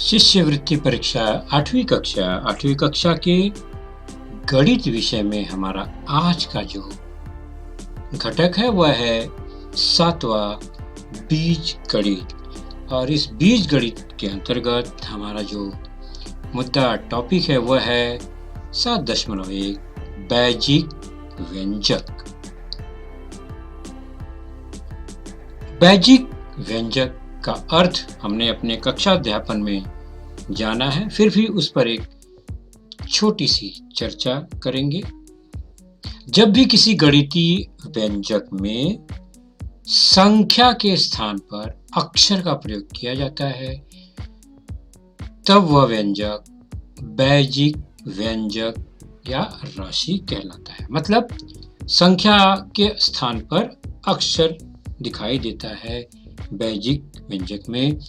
शिष्यवृत्ति परीक्षा 8वीं कक्षा के गणित विषय में हमारा आज का जो घटक है वह है 7वां बीज गणित। और इस बीज गणित के अंतर्गत हमारा जो मुद्दा टॉपिक है वह है 7.1 बैजिक व्यंजक। बैजिक व्यंजक का अर्थ हमने अपने कक्षा अध्यापन में जाना है, फिर भी उस पर एक छोटी सी चर्चा करेंगे। जब भी किसी गणितीय व्यंजक में संख्या के स्थान पर अक्षर का प्रयोग किया जाता है तब वह व्यंजक बैजिक व्यंजक या राशि कहलाता है। मतलब संख्या के स्थान पर अक्षर दिखाई देता है बैजिक व्यंजक में।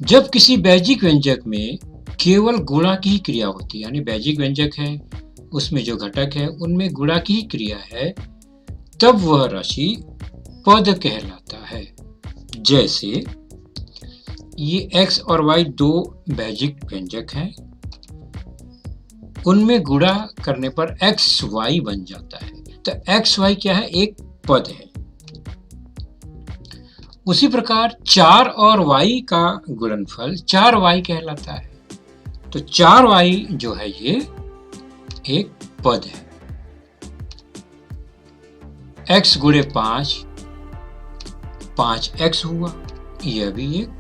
जब किसी बैजिक व्यंजक में केवल गुणा की ही क्रिया होती है, यानी बैजिक व्यंजक है उसमें जो घटक है उनमें गुणा की ही क्रिया है, तब वह राशि पद कहलाता है। जैसे ये x और y दो बैजिक व्यंजक हैं, उनमें गुणा करने पर xy बन जाता है, तो xy क्या है? एक पद है। उसी प्रकार 4 और y का गुणनफल 4y कहलाता है, तो 4y जो है ये एक पद है। x गुणे 5 5x हुआ, यह भी एक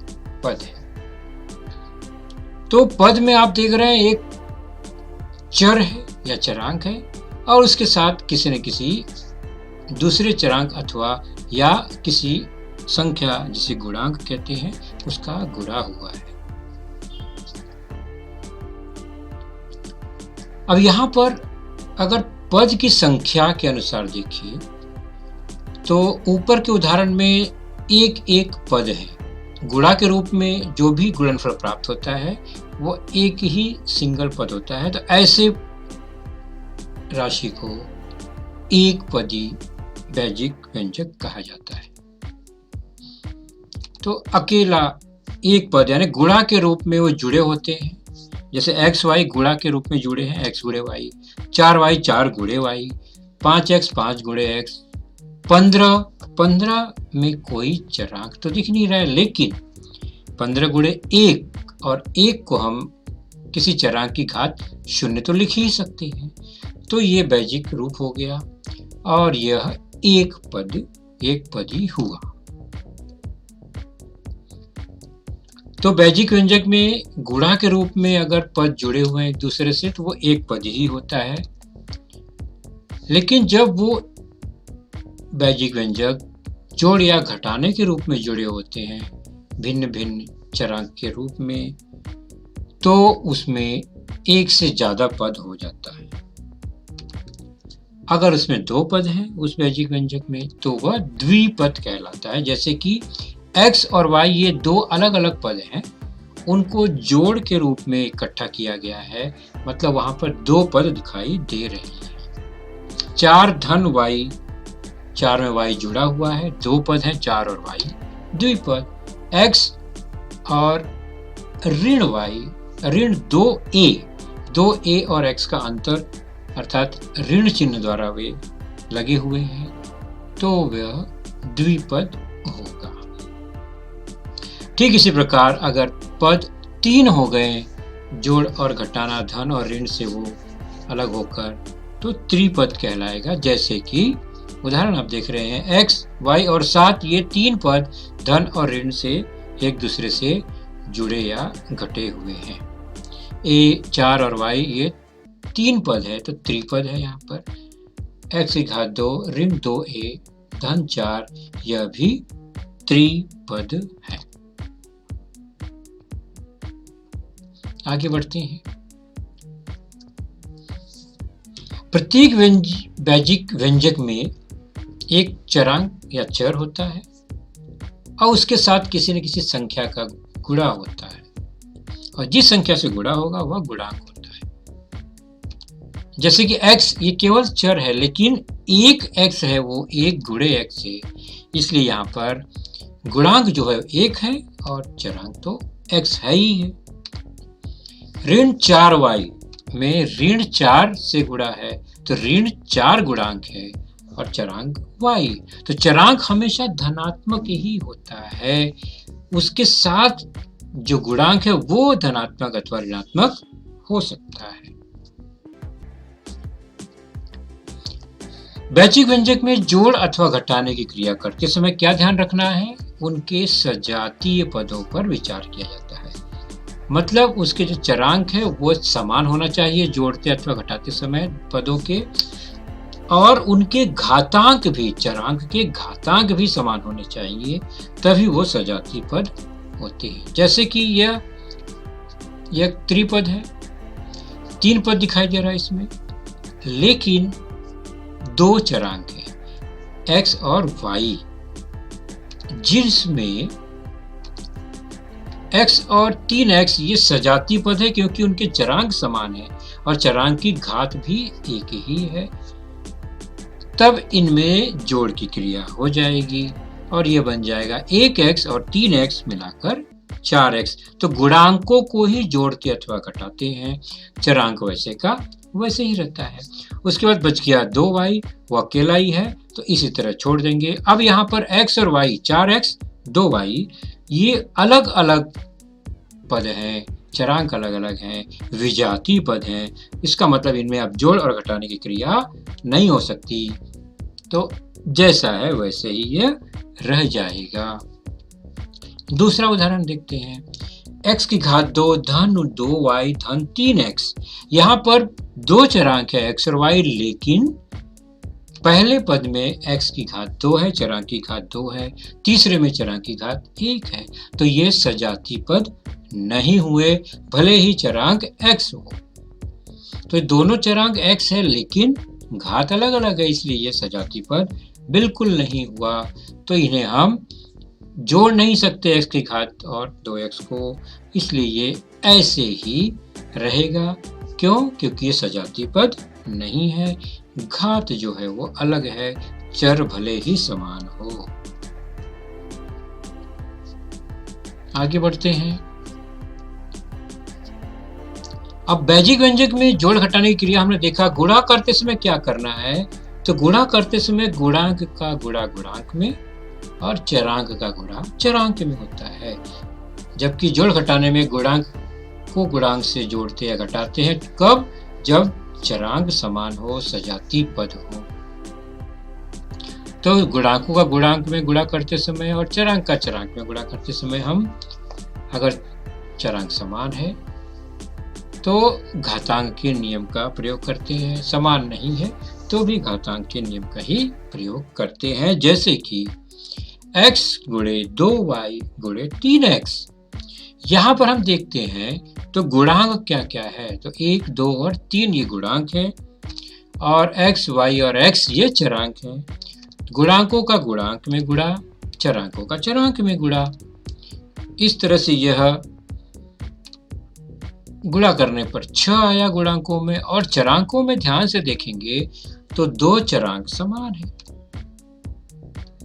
पद है। तो पद में आप देख रहे हैं एक चर है या चरांक है और उसके साथ किसी न किसी दूसरे चरांक अथवा या किसी संख्या जिसे गुणांक कहते हैं उसका गुणा हुआ है। अब यहां पर अगर पद की संख्या के अनुसार देखिए तो ऊपर के उदाहरण में एक एक पद है। गुणा के रूप में जो भी गुणनफल प्राप्त होता है वो एक ही सिंगल पद होता है, तो ऐसे राशि को एक पदी बैजिक व्यंजक कहा जाता है। तो अकेला एक पद यानी गुणा के रूप में वो जुड़े होते हैं, जैसे एक्स वाई गुणा के रूप में जुड़े हैं, एक्स गुणे वाई, 4y 4 गुणे वाई, 5x 5 गुणे एक्स, 15 में कोई चरांक तो दिख नहीं रहा है, लेकिन 15 गुणे 1 और 1 को हम किसी चरांक की घात 0 तो लिख ही सकते हैं, तो ये बैजिक रूप हो गया और यह एक पदी हुआ। तो बैजिक व्यंजक में गुणा के रूप में अगर पद जुड़े हुए हैं एक दूसरे से तो वो एक पद ही होता है, लेकिन जब वो बैजिक व्यंजक जोड़ या घटाने के रूप में जुड़े होते हैं भिन्न भिन्न चरांक के रूप में, तो उसमें एक से ज्यादा पद हो जाता है। अगर उसमें 2 पद हैं उस बैजिक व्यंजक में तो वह द्विपद कहलाता है। जैसे कि x और y ये 2 अलग अलग पद हैं, उनको जोड़ के रूप में इकट्ठा किया गया है, मतलब वहां पर 2 पद दिखाई दे रहे हैं। 4 धन y, 4 में y जुड़ा हुआ है, 2 पद हैं 4 और y द्विपद। x और ऋण y, ऋण 2a और x का अंतर अर्थात ऋण चिन्ह द्वारा वे लगे हुए हैं, तो वह द्विपद होगा। ठीक इसी प्रकार अगर पद 3 हो गए, जोड़ और घटाना धन और ऋण से वो अलग होकर, तो त्रिपद कहलाएगा। जैसे कि उदाहरण आप देख रहे हैं x, y और 7 ये 3 पद धन और ऋण से एक दूसरे से जुड़े या घटे हुए हैं। a 4 और y ये 3 पद है तो त्रिपद है। यहाँ पर x की घात 2 ऋण 2a धन 4 यह भी त्रिपद है। आगे बढ़ते हैं। प्रत्येक बैजिक व्यंजक में एक चरांक या चर होता है और उसके साथ किसी न किसी संख्या का गुणा होता है, और जिस संख्या से गुणा होगा वह गुणांक होता है। जैसे कि x ये केवल चर है, लेकिन एक x है वो 1 गुणे x है, इसलिए यहाँ पर गुणांक जो है 1 है और चरांक तो x है ही है। ऋण 4y में ऋण 4 से गुणा है तो ऋण 4 गुणांक है और चरांक y। तो चरांक हमेशा धनात्मक ही होता है, उसके साथ जो गुणांक है वो धनात्मक अथवा ऋणात्मक हो सकता है। वैश्विक व्यंजक में जोड़ अथवा घटाने की क्रिया करते समय क्या ध्यान रखना है? उनके सजातीय पदों पर विचार किया जाता है। मतलब उसके जो चरांक है वो समान होना चाहिए जोड़ते अथवा घटाते समय पदों के, और उनके घातांक भी, चरांक के घातांक भी समान होने चाहिए, तभी वो सजातीय पद होते हैं। जैसे कि यह त्रिपद है, 3 पद दिखाई दे रहा है इसमें, लेकिन 2 चरांक है x और y, जिसमें x और 3x ये सजातीय पद है क्योंकि उनके चरांक समान है और चरांक की घात भी एक ही है। तब इनमें जोड़ की क्रिया हो जाएगी और यह बन जाएगा 1x और 3x मिलाकर 4x। तो गुणांकों को ही जोड़ते अथवा घटाते हैं, चरांक वैसे का वैसे ही रहता है। उसके बाद बच गया 2y, वो अकेला ही है तो इसी तरह छोड़ देंगे। अब यहाँ पर x और y, 4x 2y, ये अलग अलग पद हैं, चरांक अलग अलग हैं, विजातीय पद हैं। इसका मतलब इनमें अब जोड़ और घटाने की क्रिया नहीं हो सकती, तो जैसा है वैसे ही ये रह जाएगा। दूसरा उदाहरण देखते हैं। x की घात 2 धन 2y धन 3x। यहाँ पर 2 चरांक है x और y, लेकिन पहले पद में x की घात 2 है, चरांक की घात 2 है, तीसरे में चरांक की घात 1 है, तो ये सजातीय पद नहीं हुए, भले ही चरांक x हो। तो दोनों चरांक x है लेकिन घात अलग अलग है, इसलिए ये सजातीय पद बिल्कुल नहीं हुआ। तो इन्हें हम जोड़ नहीं सकते x की घात और 2x को, इसलिए ये ऐसे ही रहेगा। क्यों? क्योंकि ये सजातीय पद नहीं है, घात जो है वो अलग है, चर भले ही समान हो। आगे बढ़ते हैं। अब वैश्विक व्यंजक में जोड़ घटाने की क्रिया हमने देखा। गुणा करते समय क्या करना है? तो गुणा करते समय गुणांक का गुणा गुणांक में और चरांक का गुणा चरांक में होता है, जबकि जोड़ घटाने में गुणांक को गुणांक से जोड़ते या घटाते हैं। कब? जब चरांक समान हो, सजातीय पद हो। तो गुणांकों का गुणांक में गुणा करते समय और चरांक का चरांक में गुणा करते समय हम, अगर चरांक समान है तो घातांक के नियम का प्रयोग करते हैं, समान नहीं है तो भी घातांक के नियम का ही प्रयोग करते हैं। जैसे कि x गुणे 2y गुणे 3x। यहाँ पर हम देखते हैं तो गुणांक क्या क्या है? तो 1, 2 और 3 ये गुणांक है और x, y और x ये चरांक है। गुणांकों का गुणांक में गुणा, चरांकों का चरांक में गुणा। इस तरह से यह गुणा करने पर 6 आया गुणांकों में, और चरांकों में ध्यान से देखेंगे तो 2 चरांक समान है,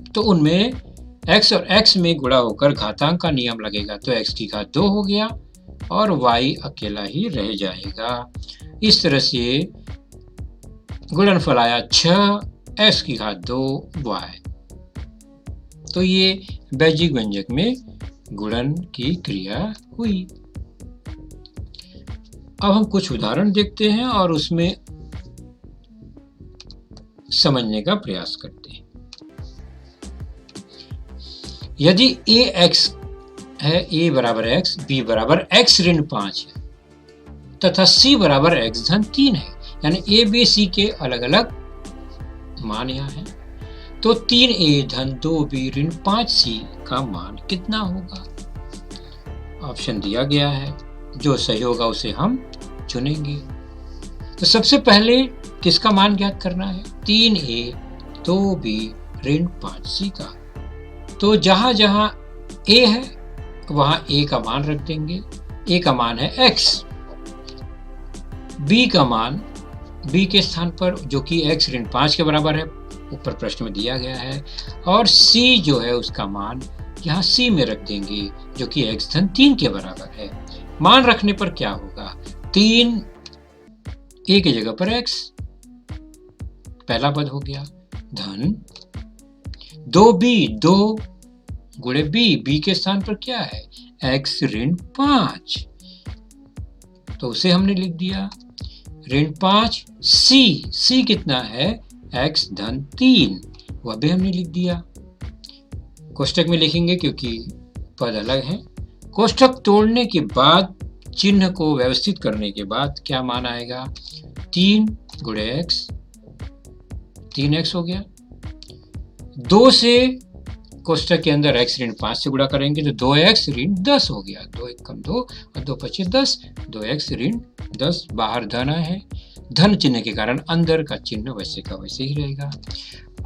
तो उनमें x और x में गुणा होकर घातांक का नियम लगेगा, तो x की घात 2 हो गया और y अकेला ही रह जाएगा। इस तरह से गुणनफल आया 6, x की घात 2 y। तो ये वैश्विक व्यंजक में गुणन की क्रिया हुई। अब हम कुछ उदाहरण देखते हैं और उसमें समझने का प्रयास करते हैं। यदि ax है, a बराबर x, b बराबर x ऋण 5 है तथा c बराबर x धन 3 है, यानी a, b, c के अलग अलग मान यहाँ है, तो 3a धन 2b ऋण 5c का मान कितना होगा? ऑप्शन दिया गया है, जो सही होगा उसे हम चुनेंगे। तो सबसे पहले किसका मान ज्ञात करना है? 3a 2b ऋण 5c का। तो जहां जहां a है वहां a का मान रख देंगे। a का मान है x, b का मान b के स्थान पर जो कि x ऋण 5 के बराबर है, ऊपर प्रश्न में दिया गया है, और c जो है उसका मान यहाँ सी में रख देंगे जो कि x धन 3 के बराबर है। मान रखने पर क्या होगा, 3 a की जगह पर x, पहला पद हो गया, धन 2b, 2 गुणे b के स्थान पर क्या है x ऋण 5, तो उसे हमने लिख दिया ऋण 5, c कितना है x धन 3, वह भी हमने लिख दिया। कोष्टक में लिखेंगे क्योंकि पद अलग है। कोष्टक तोड़ने के बाद चिन्ह को व्यवस्थित करने के बाद क्या मान आएगा, 3 गुणे x, 3x हो गया। 2 से कोष्टक के अंदर x ऋण 5 से गुणा करेंगे तो 2x ऋण 10 हो गया, 2 1 कम 2 और 2 5 10, 2x ऋण 10, बाहर धन है, धन चिन्ह के कारण अंदर का चिन्ह वैसे का वैसे ही रहेगा।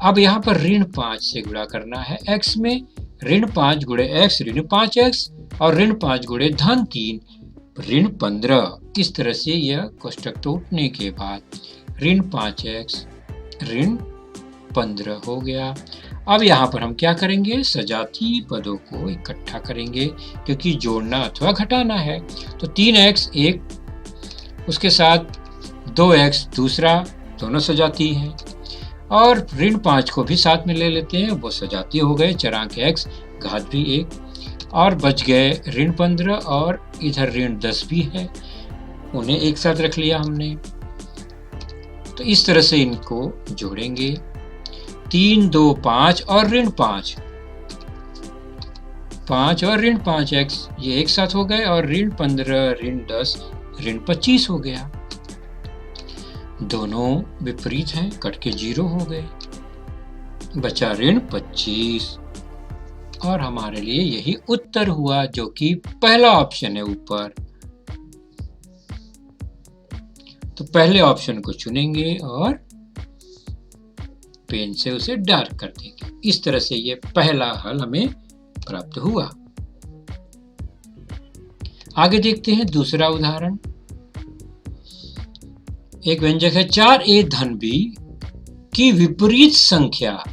अब यहाँ पर ऋण 5 से गुणा करना है x में, ऋण 5 गुणे x ऋण 5x और ऋण 5 गुणे धन 3 ऋण 15। इस तरह से यह कोष्टक तोड़ने के बाद ऋण 5x ऋण 15 हो गया। अब यहाँ पर हम क्या करेंगे, सजातीय पदों को इकट्ठा करेंगे क्योंकि जोड़ना अथवा घटाना है। तो 3x एक, उसके साथ 2x दूसरा, दोनों सजातीय हैं, और ऋण 5 को भी साथ में ले लेते हैं, वो सजातीय हो गए, चरांक x घात भी 1, और बच गए ऋण 15 और इधर ऋण 10 भी है, उन्हें एक साथ रख लिया हमने। तो इस तरह से इनको जोड़ेंगे, 3 2 5 और ऋण 5, 5 और ऋण 5x ये एक साथ हो गए, और ऋण 15 ऋण 10 ऋण 25 हो गया। दोनों विपरीत हैं, कट के 0 हो गए, बचा ऋण 25, और हमारे लिए यही उत्तर हुआ जो कि पहला ऑप्शन है ऊपर। तो पहले ऑप्शन को चुनेंगे और पेन से उसे डार्क कर देंगे। इस तरह से ये पहला हल हमें प्राप्त हुआ। आगे देखते हैं दूसरा उदाहरण। एक व्यंजक है 4a धन b की विपरीत संख्या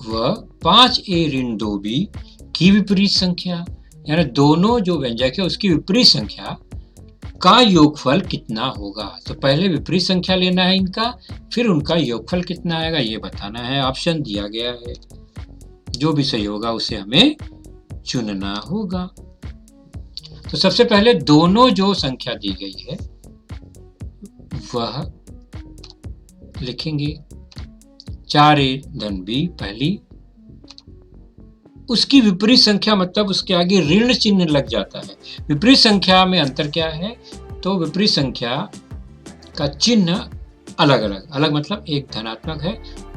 व 5a ऋण 2b की विपरीत संख्या, यानी दोनों जो व्यंजक है उसकी विपरीत संख्या का योगफल कितना होगा। तो पहले विपरीत संख्या लेना है इनका, फिर उनका योगफल कितना आएगा ये बताना है। ऑप्शन दिया गया है, जो भी सही होगा उसे हमें चुनना होगा। तो सबसे पहले दोनों जो संख्या दी गई है वह लिखेंगे, 4a धन b पहली, उसकी विपरीत संख्या मतलब उसके आगे ऋण चिन्ह लग जाता है। विपरीत संख्या में अंतर क्या है, तो विपरीत संख्या का चिन्ह अलग अलग मतलब एक धनात्मक है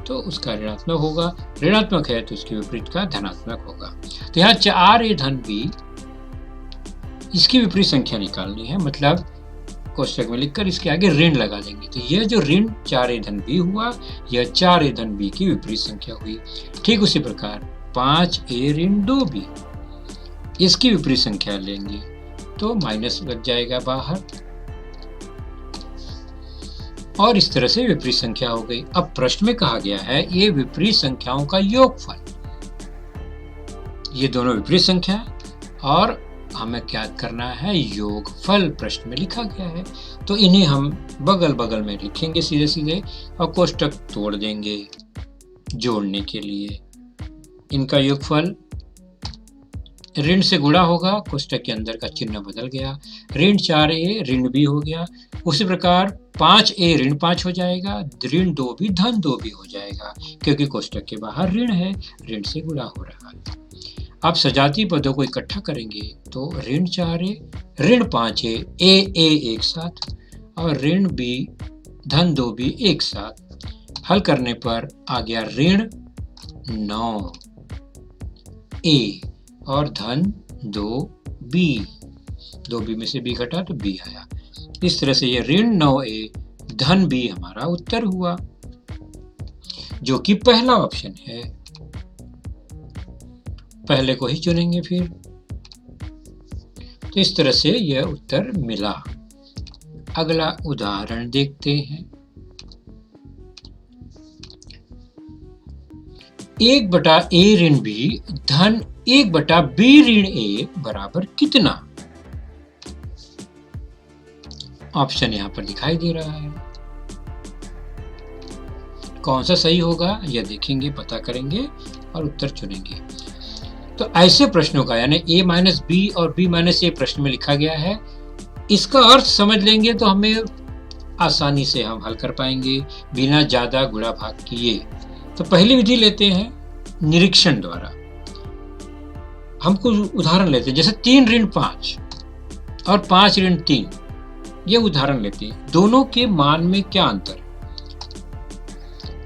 तो उसका ऋणात्मक होगा, ऋणात्मक है तो उसके विपरीत का धनात्मक होगा। तो यहाँ 4a धन b, इसकी विपरीत संख्या निकालनी है, मतलब कोष्टक में लिखकर इसके आगे ऋण लगा देंगे। तो यह जो ऋण 4a धन b हुआ, यह 4a धन b की विपरीत संख्या हुई। ठीक उसी प्रकार 5a ऋण 2b, इसकी विपरीत संख्या लेंगे तो माइनस लग जाएगा बाहर, और इस तरह से विपरीत संख्या हो गई। अब प्रश्न में कहा गया है ये विपरीत संख्याओं का योगफल, ये दोनों विपरीत संख्या और हमें क्या करना है, योगफल प्रश्न में लिखा गया है। तो इन्हें हम बगल बगल में लिखेंगे सीधे सीधे और कोष्टक तोड़ देंगे जोड़ने के लिए। इनका योगफल ऋण से गुणा होगा, कोष्टक के अंदर का चिन्ह बदल गया, ऋण 4a ऋण b हो गया। उसी प्रकार 5a ऋण 5 हो जाएगा, ऋण 2b धन 2b हो जाएगा, क्योंकि कोष्टक के बाहर ऋण है, ऋण से गुणा हो रहा है। अब सजातीय पदों को इकट्ठा करेंगे तो ऋण 4a ऋण 5a a एक साथ और ऋण b धन 2b एक साथ, हल करने पर आ गया ऋण 9a और धन 2b, 2b में से b घटा तो b आया। इस तरह से ये ऋण 9a धन b हमारा उत्तर हुआ, जो कि पहला ऑप्शन है। पहले को ही चुनेंगे फिर। तो इस तरह से यह उत्तर मिला। अगला उदाहरण देखते हैं। 1/a ऋण b धन 1/b ऋण a बराबर कितना? ऑप्शन यहाँ पर दिखाई दे रहा है। कौन सा सही होगा यह देखेंगे, पता करेंगे और उत्तर चुनेंगे। तो ऐसे प्रश्नों का यानी a माइनस बी और b माइनस ए प्रश्न में लिखा गया है, इसका अर्थ समझ लेंगे तो हमें आसानी से हम हल कर पाएंगे बिना ज्यादा गुणा भाग किए। तो पहली विधि लेते हैं निरीक्षण द्वारा। हम कुछ उदाहरण लेते हैं, जैसे 3 ऋण 5 और 5 ऋण 3, ये उदाहरण लेते हैं। दोनों के मान में क्या अंतर है?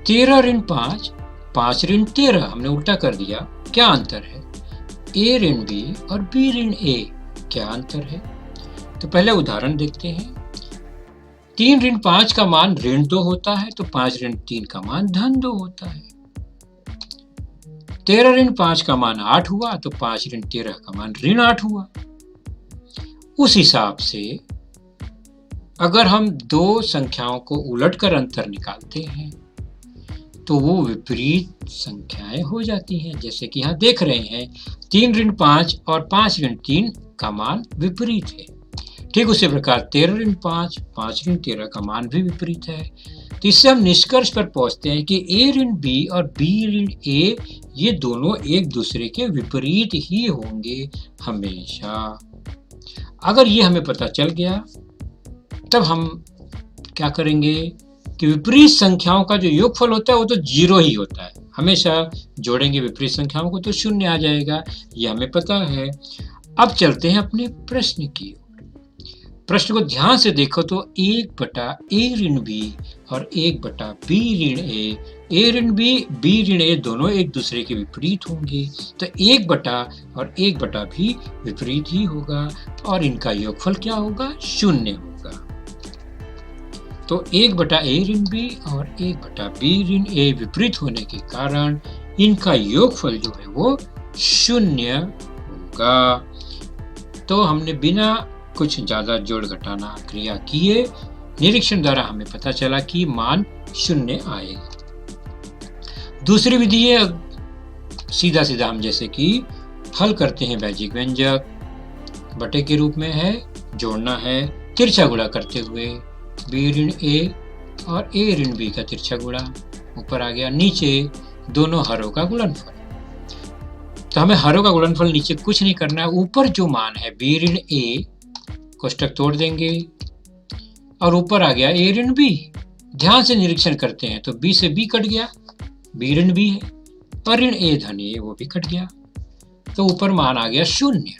13 ऋण 5, 5 ऋण 13, हमने उल्टा कर दिया। क्या अंतर है? a ऋण b और b ऋण a, क्या अंतर है? तो पहले उदाहरण देखते हैं। 3 ऋण 5 का मान ऋण 2 होता है, तो 5 ऋण 3 का मान धन 2 होता है। 13 ऋण 5 का मान 8 हुआ, तो 5 ऋण 13 का मान ऋण 8 हुआ। उस हिसाब से अगर हम दो संख्याओं को उलटकर अंतर निकालते हैं तो वो विपरीत संख्याएं हो जाती हैं। जैसे कि यहाँ देख रहे हैं 3 ऋण 5 और 5 ऋण 3 का मान विपरीत है। ठीक उसी प्रकार 13 ऋण 5, 5 ऋण 13 का मान भी विपरीत है। तो इससे हम निष्कर्ष पर पहुंचते हैं कि a ऋण b और b ऋण a ये दोनों एक दूसरे के विपरीत ही होंगे हमेशा। अगर ये हमें पता चल गया तब हम क्या करेंगे कि विपरीत संख्याओं का जो योगफल होता है वो तो 0 ही होता है। हमेशा जोड़ेंगे विपरीत संख्याओं को तो 0 आ जाएगा, ये हमें पता है। अब चलते हैं अपने प्रश्न की ओर। प्रश्न को ध्यान से देखो तो 1/a ऋण b और 1/b ऋण a ऋण b ऋण a दोनों एक दूसरे के विपरीत होंगे, तो 1/ और 1/b विपरीत ही होगा और इनका योगफल क्या होगा? 0 होगा। तो 1/a ऋण b और 1/b ऋण a विपरीत होने के कारण इनका योगफल जो है वो 0 होगा। तो हमने बिना कुछ ज्यादा जोड़ घटाना क्रिया किए निरीक्षण द्वारा हमें पता चला कि मान 0 आएगा। दूसरी विधि है सीधा सीधा हम जैसे कि हल करते हैं वैजिक व्यंजक, बटे के रूप में है, जोड़ना है तिरछा गुणा करते हुए b ऋण a और a ऋण b का तिरछा गुणा, ऊपर आ गया, नीचे दोनों हरों का गुणनफल। तो हमें हरों का गुणनफल नीचे कुछ नहीं करना है, ऊपर जो मान है b ऋण a कोष्टक तोड़ देंगे और ऊपर आ गया a ऋण b। ध्यान से निरीक्षण करते हैं तो b से b कट गया, b ऋण b है, और ऋण a धन a वो भी कट गया, तो ऊपर मान आ गया 0।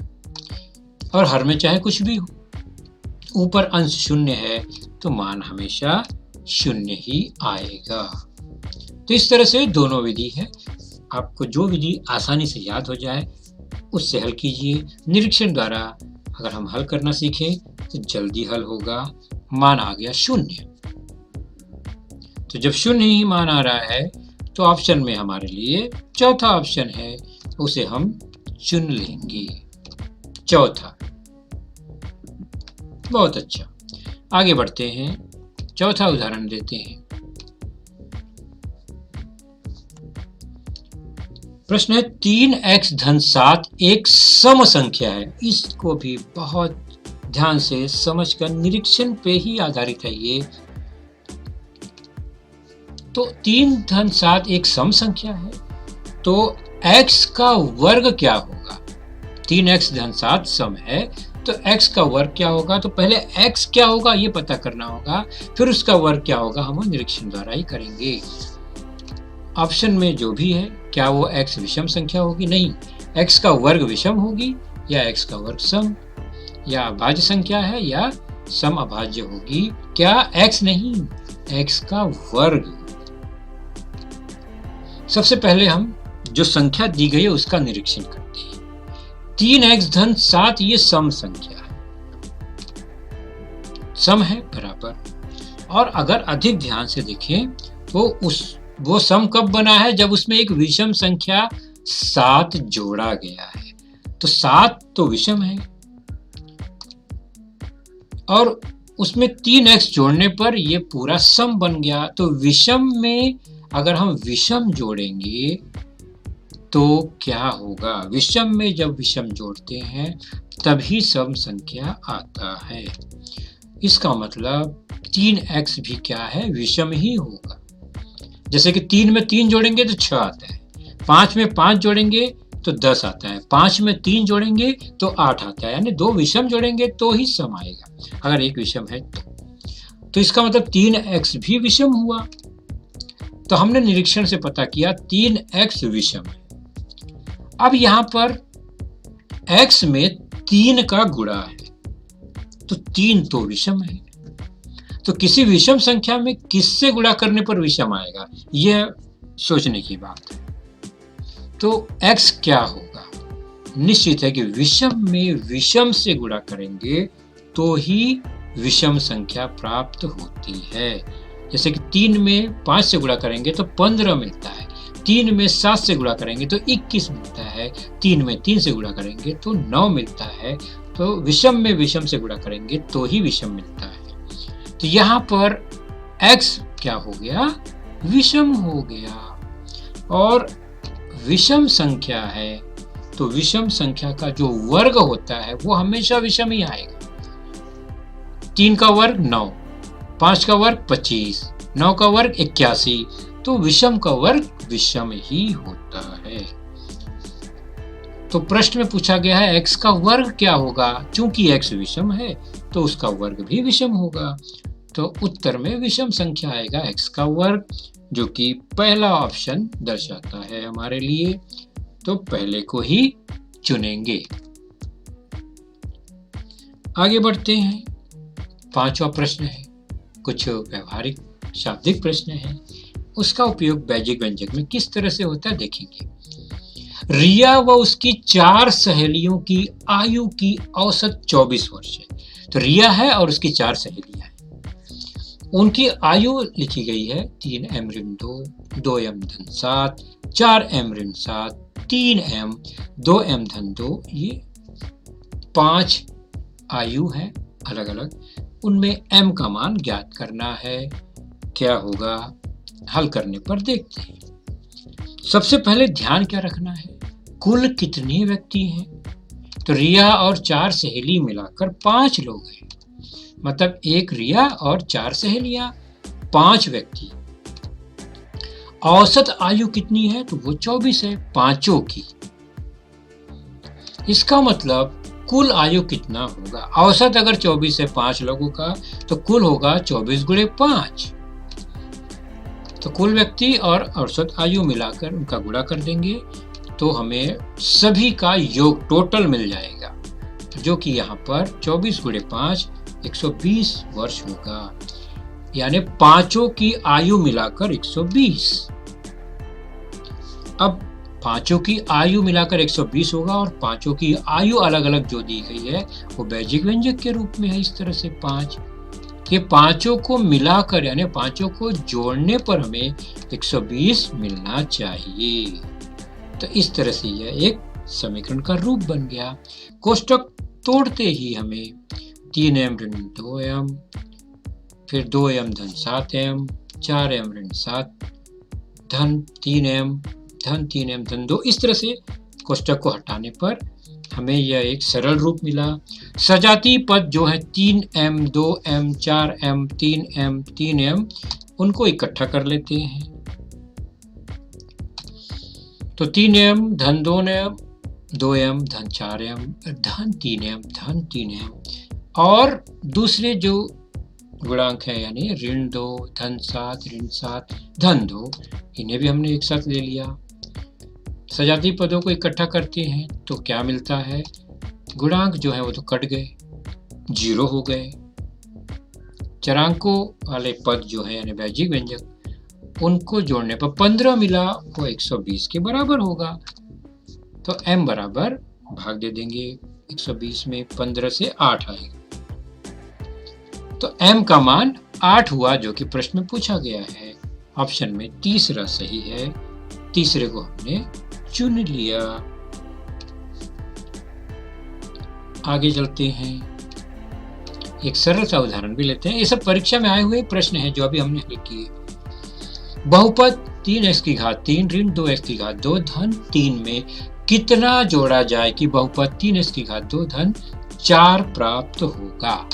और हर में चाहे कुछ भी हो, ऊपर अंश 0 है तो मान हमेशा 0 ही आएगा। तो इस तरह से दोनों विधि है, आपको जो विधि आसानी से याद हो जाए उससे हल कीजिए। निरीक्षण द्वारा अगर हम हल करना सीखें तो जल्दी हल होगा। मान आ गया 0, तो जब 0 ही मान आ रहा है तो ऑप्शन में हमारे लिए चौथा ऑप्शन है, उसे हम चुन लेंगे, चौथा। बहुत अच्छा, आगे बढ़ते हैं, चौथा उदाहरण देते हैं। प्रश्न है 3x धन 7 एक सम संख्या है। इसको भी बहुत ध्यान से समझकर निरीक्षण पे ही आधारित है ये। तो 3 धन 7 एक सम संख्या है, तो x का वर्ग क्या होगा? 3x धन 7 सम है तो x का वर्ग क्या होगा? तो पहले x क्या होगा ये पता करना होगा, फिर उसका वर्ग क्या होगा हम निरीक्षण द्वारा ही करेंगे। ऑप्शन में जो भी है, क्या वो x विषम संख्या होगी? नहीं, x का वर्ग विषम होगी या x का वर्ग सम, या अभाज्य संख्या है या सम अभाज्य होगी। क्या x नहीं, x का वर्ग। सबसे पहले हम जो संख्या दी गई है उसका निरीक्षण करते हैं। 3x धन 7 ये सम संख्या है, सम है बराबर। और अगर अधिक ध्यान से देखें तो वो सम कब बना है? जब उसमें एक विषम संख्या 7 जोड़ा गया है, तो 7 तो विषम है और उसमें 3x जोड़ने पर ये पूरा सम बन गया। तो विषम में अगर हम विषम जोड़ेंगे तो क्या होगा? विषम में जब विषम जोड़ते हैं तभी सम संख्या आता है। इसका मतलब 3x भी क्या है? विषम ही होगा। जैसे कि 3 में 3 जोड़ेंगे तो 6 आता है, 5 में 5 जोड़ेंगे तो 10 आता है, 5 में 3 जोड़ेंगे तो 8 आता है, यानी 2 विषम जोड़ेंगे तो ही सम आएगा, अगर एक विषम है तो इसका मतलब 3x भी विषम हुआ। तो हमने निरीक्षण से पता किया 3x विषम है। अब यहाँ पर x में 3 का गुणा है, तो 3 तो विषम है। तो किसी विषम संख्या में किससे गुणा करने पर विषम आएगा, यह सोचने की बात है। तो x क्या होगा? निश्चित है कि विषम में विषम से गुणा करेंगे तो ही विषम संख्या प्राप्त होती है। जैसे कि 3 में 5 से गुणा करेंगे तो 15 मिलता है, 3 में 7 से गुणा करेंगे तो 21 मिलता है, 3 में 3 से गुणा करेंगे तो 9 मिलता है। तो विषम में विषम से गुणा करेंगे तो ही विषम मिलता है। तो यहाँ पर x क्या हो गया? विषम हो गया। और विषम संख्या है तो विषम संख्या का जो वर्ग होता है वो हमेशा विषम ही आएगा। 3 का वर्ग 9, 5 का वर्ग 25, 9 का वर्ग 81, तो विषम का वर्ग विषम ही होता है। तो प्रश्न में पूछा गया है x का वर्ग क्या होगा? चूंकि x विषम है तो उसका वर्ग भी विषम होगा। तो उत्तर में विषम संख्या आएगा x का वर्ग, जो कि पहला ऑप्शन दर्शाता है हमारे लिए। तो पहले को ही चुनेंगे। आगे बढ़ते हैं। 5वां प्रश्न है, कुछ व्यवहारिक शाब्दिक प्रश्न है। उसका उपयोग बैजिक व्यंजक में किस तरह से होता है देखेंगे। रिया व उसकी 4 सहेलियों की आयु की औसत 24 वर्ष है। तो रिया है और उसकी 4 सहेलियां हैं। उनकी आयु लिखी गई है 3m ऋण 2, 2m धन 7, 4m ऋण 7, 3m, 2m धन 2। ये 5 आयु है अलग अलग, उनमें m का मान ज्ञात करना है। क्या होगा? हल करने पर देखते हैं। सबसे पहले ध्यान क्या रखना है, कुल कितने व्यक्ति हैं? तो रिया और 4 सहेली मिलाकर 5 लोग हैं। मतलब एक रिया और 4 सहेलियां, 5 व्यक्ति। औसत आयु कितनी है? तो वो 24 है, पांचों की। इसका मतलब कुल आयु कितना होगा? औसत अगर 24 है 5 लोगों का, तो कुल होगा 24 गुणे 5। तो कुल व्यक्ति और औसत आयु मिलाकर उनका गुणा कर देंगे तो हमें सभी का योग टोटल मिल जाएगा, जो कि यहाँ पर 24 गुणे 5 120 वर्ष होगा। यानी पांचों की आयु मिलाकर 120। अब पांचों की आयु मिलाकर 120 होगा और पांचों की आयु अलग अलग जो दी गई है वो बैजिक व्यंजक के रूप में है। इस तरह से 5 के पांचों को मिलाकर यानी पांचों को जोड़ने पर हमें 120 मिलना चाहिए। तो इस तरह से यह एक समीकरण का रूप बन गया। कोष्टक तोड़ते ही हमें 3m ऋण 2m, फिर 2m धन 7m, 4m ऋण 7 धन 3m, धन 3m धन 2। इस तरह से कोष्टक को हटाने पर हमें यह एक सरल रूप मिला। सजातीय पद जो है 3m, 2m, 4m, 3m, 3m, उनको इकट्ठा कर लेते हैं। तो 3m धन 2m, 2m धन 4m, धन 3m, धन 3m। और दूसरे जो गुणांक है यानी ऋण 2, धन 7, ऋण 7, धन 2, इन्हें भी हमने एक साथ ले लिया। सजातीय पदों को इकट्ठा करते हैं तो क्या मिलता है? गुणांक जो है वो तो कट गए, 0 हो गए। चरांकों वाले पद जो है यानी बैजिक व्यंजक, उनको जोड़ने पर 15 मिला, वो 120 के बराबर होगा। तो m बराबर भाग दे देंगे 120 में, 15 से 8 आएगा। तो m का मान 8 हुआ, जो कि प्रश्न में पूछा गया है। ऑप्शन में तीसरा सही है। तीसरे को हमने चुन लिया। आगे चलते हैं, एक सरल सा उदाहरण भी लेते हैं। ये सब परीक्षा में आए हुए प्रश्न हैं जो अभी हमने हल किए। बहुपद 3x की घात 3 ऋण 2x की घात 2 धन 3 में कितना जोड़ा जाए कि बहुपद 3x की घात 2 धन 4 प्राप्त होगा।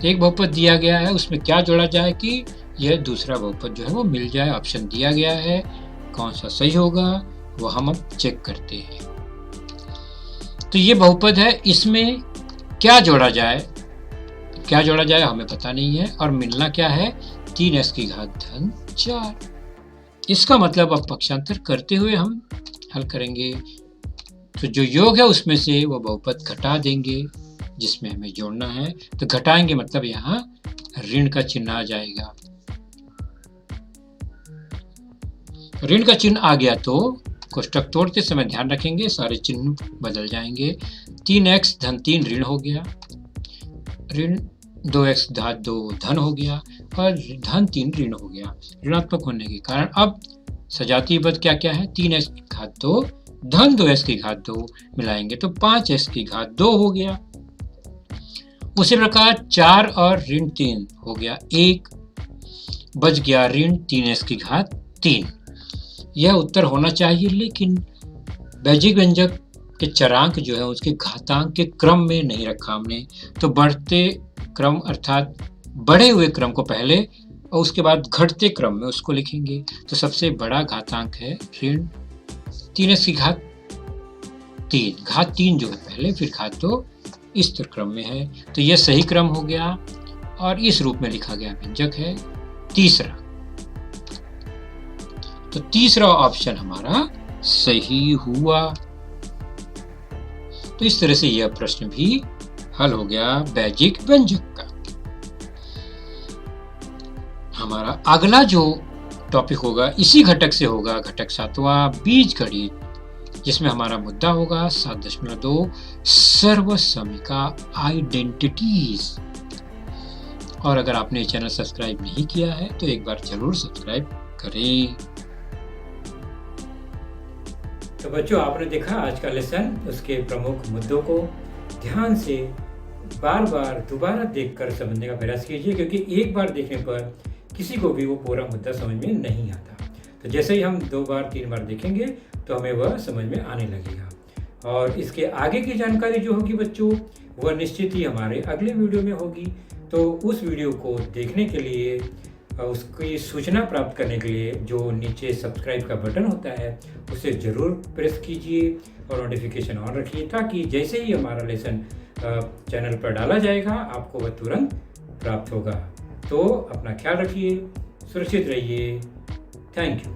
एक बहुपद दिया गया है, उसमें क्या जोड़ा जाए कि यह दूसरा बहुपद जो है वो मिल जाए। ऑप्शन दिया गया है, कौन सा सही होगा वो हम अब चेक करते हैं। तो ये बहुपद है, इसमें क्या जोड़ा जाए हमें पता नहीं है, और मिलना क्या है 3x की घात धन 4। इसका मतलब अब पक्षांतर करते हुए हम हल करेंगे। तो जो योग है उसमें से वो बहुपद घटा देंगे जिसमें हमें जोड़ना है। तो घटाएंगे मतलब यहाँ ऋण का चिन्ह आ जाएगा। ऋण का चिन्ह आ गया तो कोष्टक तोड़ते समय ध्यान रखेंगे सारे चिन्ह बदल जाएंगे। 3x धन 3 ऋण हो गया, ऋण 2x घात 2 धन हो गया, और धन 3 ऋण हो गया। ऋणात्मक होने के कारण अब सजातीय पद क्या क्या है, 3x की घात 2 धन 2x की घात 2 मिलाएंगे तो 5x की घात 2 हो गया। उसी प्रकार 4 और ऋण 3 हो गया 1, बच गया ऋण 3x की घात 3। यह उत्तर होना चाहिए, लेकिन बैजिक व्यंजक के चरांक जो है उसके घातांक के क्रम में नहीं रखा हमने। तो बढ़ते क्रम अर्थात बढ़े हुए क्रम को पहले और उसके बाद घटते क्रम में उसको लिखेंगे। तो सबसे बड़ा घातांक है ऋण 3x की घात 3, घात 3 जो है पहले, फिर घात 2 इस क्रम में है। तो यह सही क्रम हो गया और इस रूप में लिखा गया व्यंजक है तीसरा। तो तीसरा ऑप्शन हमारा सही हुआ। तो इस तरह से यह प्रश्न भी हल हो गया बैजिक व्यंजक का। हमारा अगला जो टॉपिक होगा इसी घटक से होगा, घटक 7वां बीजगणित, जिसमें हमारा मुद्दा होगा 7.2 सर्वसमिका आइडेंटिटीज। और अगर आपने चैनल सब्सक्राइब नहीं किया है तो एक बार जरूर सब्सक्राइब करें। तो बच्चों, आपने देखा आज का लेसन, उसके प्रमुख मुद्दों को ध्यान से बार बार दोबारा देखकर समझने का प्रयास कीजिए, क्योंकि एक बार देखने पर किसी को भी वो पूरा मुद्दा समझ में नहीं आता। तो जैसे ही हम 2 बार 3 बार देखेंगे तो हमें वह समझ में आने लगेगा। और इसके आगे की जानकारी जो होगी बच्चों, वह निश्चित ही हमारे अगले वीडियो में होगी। तो उस वीडियो को देखने के लिए, उसकी सूचना प्राप्त करने के लिए जो नीचे सब्सक्राइब का बटन होता है उसे ज़रूर प्रेस कीजिए और नोटिफिकेशन ऑन रखिए, ताकि जैसे ही हमारा लेसन चैनल पर डाला जाएगा आपको वह तुरंत प्राप्त होगा। तो अपना ख्याल रखिए, सुरक्षित रहिए। Thank you.